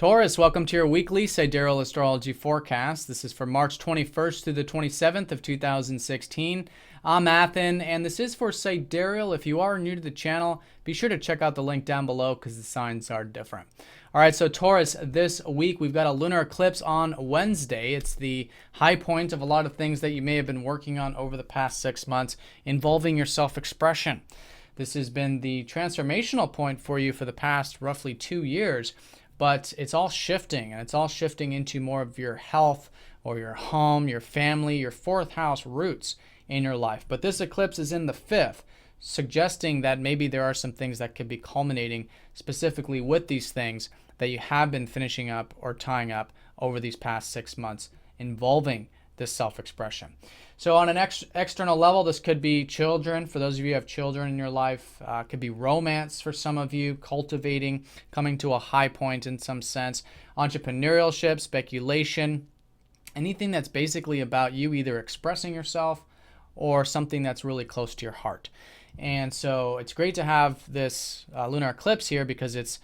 Taurus, welcome to your weekly Sidereal Astrology forecast. This is for March 21st through the 27th of 2016. I'm Athen, and this is for Sidereal. If you are new to the channel, be sure to check out the link down below because the signs are different. All right, so Taurus, this week we've got a lunar eclipse on Wednesday. It's the high point of a lot of things that you may have been working on over the past 6 months involving your self-expression. This has been the transformational point for you for the past roughly 2 years. But it's all shifting, and it's all shifting into more of your health or your home, your family, your fourth house roots in your life. But this eclipse is in the fifth, suggesting that maybe there are some things that could be culminating specifically with these things that you have been finishing up or tying up over these past 6 months involving this self-expression. So on an external level, this could be children. For those of you who have children in your life, could be romance for some of you, cultivating, coming to a high point in some sense, entrepreneurship, speculation, anything that's basically about you either expressing yourself or something that's really close to your heart. And so it's great to have this lunar eclipse here because it's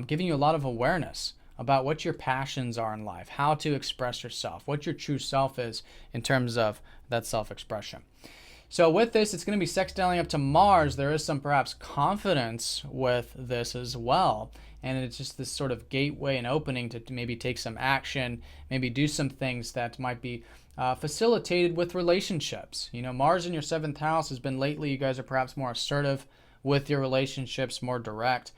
giving you a lot of awareness about what your passions are in life, how to express yourself, what your true self is in terms of that self-expression. So with this, it's going to be sextiling up to Mars. There is some perhaps confidence with this as well. And it's just this sort of gateway and opening to maybe take some action, maybe do some things that might be facilitated with relationships. You know, Mars in your 7th house has been lately, you guys are perhaps more assertive with your relationships, more direct.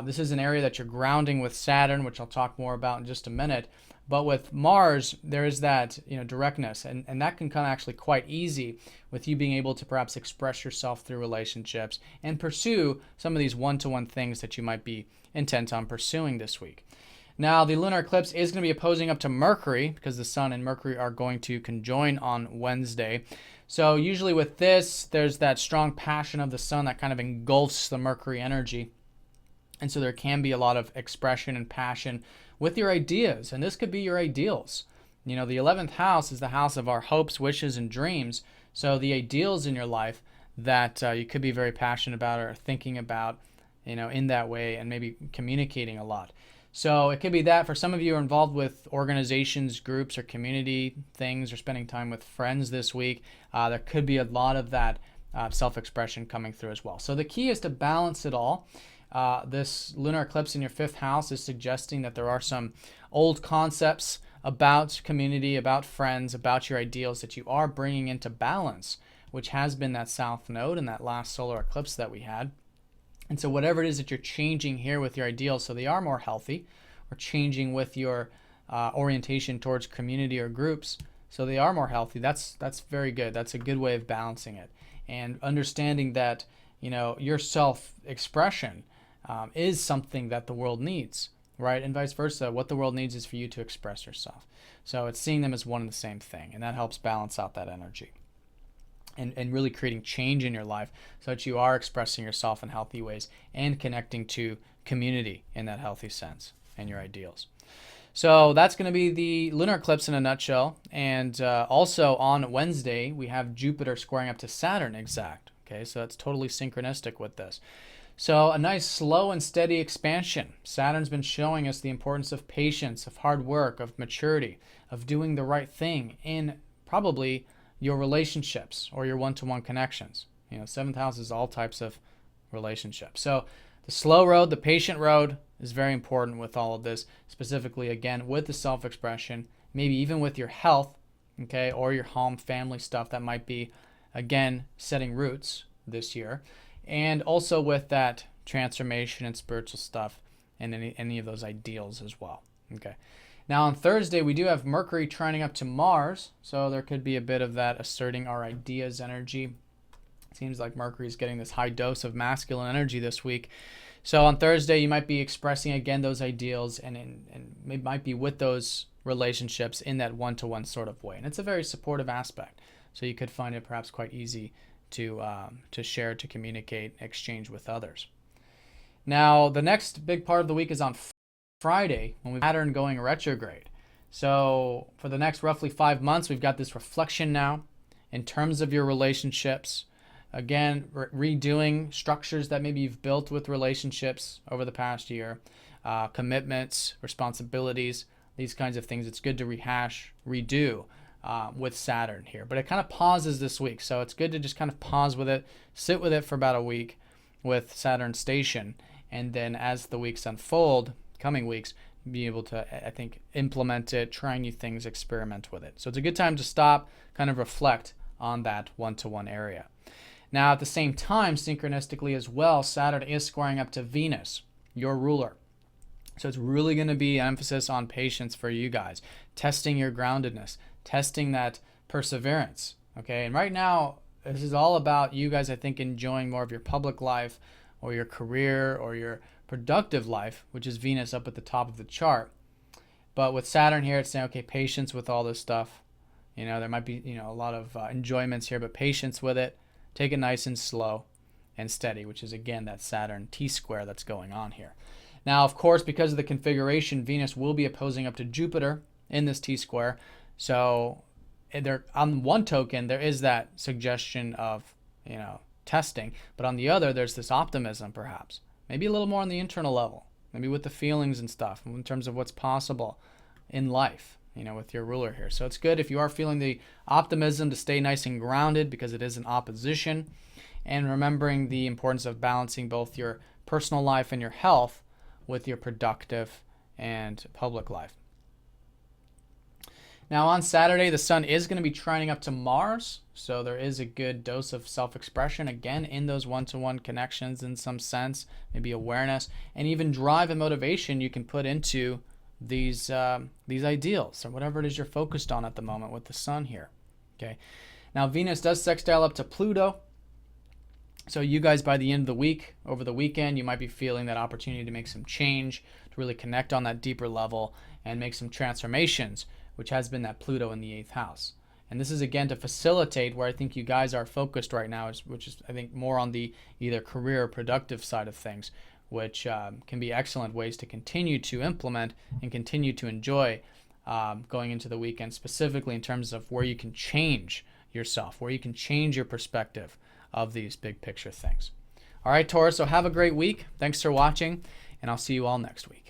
This is an area that you're grounding with Saturn, which I'll talk more about in just a minute. But with Mars, there is that directness, and that can come actually quite easy with you being able to perhaps express yourself through relationships and pursue some of these one-to-one things that you might be intent on pursuing this week. Now, the lunar eclipse is going to be opposing up to Mercury because the Sun and Mercury are going to conjoin on Wednesday. So usually with this, there's that strong passion of the Sun that kind of engulfs the Mercury energy. And so there can be a lot of expression and passion with your ideas, and this could be your ideals. You know, the 11th house is the house of our hopes, wishes, and dreams. So the ideals in your life that you could be very passionate about or thinking about, in that way, and maybe communicating a lot. So it could be that for some of you who are involved with organizations, groups, or community things, or spending time with friends this week, there could be a lot of that self-expression coming through as well. So the key is to balance it all. This lunar eclipse in your 5th house is suggesting that there are some old concepts about community, about friends, about your ideals that you are bringing into balance, which has been that south node in that last solar eclipse that we had. And so whatever it is that you're changing here with your ideals, so they are more healthy, or changing with your orientation towards community or groups, so they are more healthy, that's very good. That's a good way of balancing it. And understanding that, your self-expression is something that the world needs, right? And vice versa. What the world needs is for you to express yourself. So it's seeing them as one and the same thing, and that helps balance out that energy and really creating change in your life so that you are expressing yourself in healthy ways and connecting to community in that healthy sense and your ideals. So that's going to be the lunar eclipse in a nutshell. And also on Wednesday, we have Jupiter squaring up to Saturn exact. Okay, so that's totally synchronistic with this. So a nice slow and steady expansion. Saturn's been showing us the importance of patience, of hard work, of maturity, of doing the right thing in probably your relationships or your one-to-one connections. 7th house is all types of relationships. So the slow road, the patient road is very important with all of this, specifically, again, with the self-expression, maybe even with your health, okay, or your home, family stuff that might be, again, setting roots this year. And also with that transformation and spiritual stuff and any of those ideals as well. Okay. Now on Thursday, we do have Mercury trining up to Mars. So there could be a bit of that asserting our ideas energy. It seems like Mercury is getting this high dose of masculine energy this week. So on Thursday, you might be expressing again those ideals and it might be with those relationships in that one-to-one sort of way. And it's a very supportive aspect. So you could find it perhaps quite easy to share, to communicate, exchange with others. Now, the next big part of the week is on Friday when we have Saturn going retrograde. So for the next roughly 5 months, we've got this reflection now in terms of your relationships. Again, redoing structures that maybe you've built with relationships over the past year. commitments, responsibilities, these kinds of things. It's good to rehash, redo with Saturn here. But it kind of pauses this week. So it's good to just kind of pause with it, sit with it for about a week with Saturn station. And then as the weeks unfold, coming weeks, be able to, I think, implement it, try new things, experiment with it. So it's a good time to stop, kind of reflect on that one-to-one area. Now, at the same time, synchronistically as well, Saturn is squaring up to Venus, your ruler. So it's really going to be emphasis on patience for you guys, testing your groundedness, testing that perseverance. Okay, and right now, this is all about you guys, I think, enjoying more of your public life or your career or your productive life, which is Venus up at the top of the chart. But with Saturn here, it's saying, okay, patience with all this stuff. You know, there might be, a lot of enjoyments here, but patience with it. Take it nice and slow and steady, which is, again, that Saturn T-square that's going on here. Now, of course, because of the configuration, Venus will be opposing up to Jupiter in this T-square. So there, on one token, there is that suggestion of, testing. But on the other, there's this optimism, perhaps. Maybe a little more on the internal level. Maybe with the feelings and stuff in terms of what's possible in life, with your ruler here. So it's good if you are feeling the optimism to stay nice and grounded because it is an opposition. And remembering the importance of balancing both your personal life and your health with your productive and public life. Now on Saturday, the sun is going to be trining up to Mars, so there is a good dose of self-expression, again, in those one-to-one connections in some sense, maybe awareness, and even drive and motivation you can put into these ideals, or whatever it is you're focused on at the moment with the sun here. Okay. Now Venus does sextile up to Pluto, so you guys, by the end of the week, over the weekend, you might be feeling that opportunity to make some change, to really connect on that deeper level and make some transformations, which has been that Pluto in the 8th house. And this is, again, to facilitate where I think you guys are focused right now, which is, I think, more on the either career or productive side of things, which can be excellent ways to continue to implement and continue to enjoy going into the weekend, specifically in terms of where you can change yourself, where you can change your perspective of these big picture things. All right, Taurus, so have a great week. Thanks for watching, and I'll see you all next week.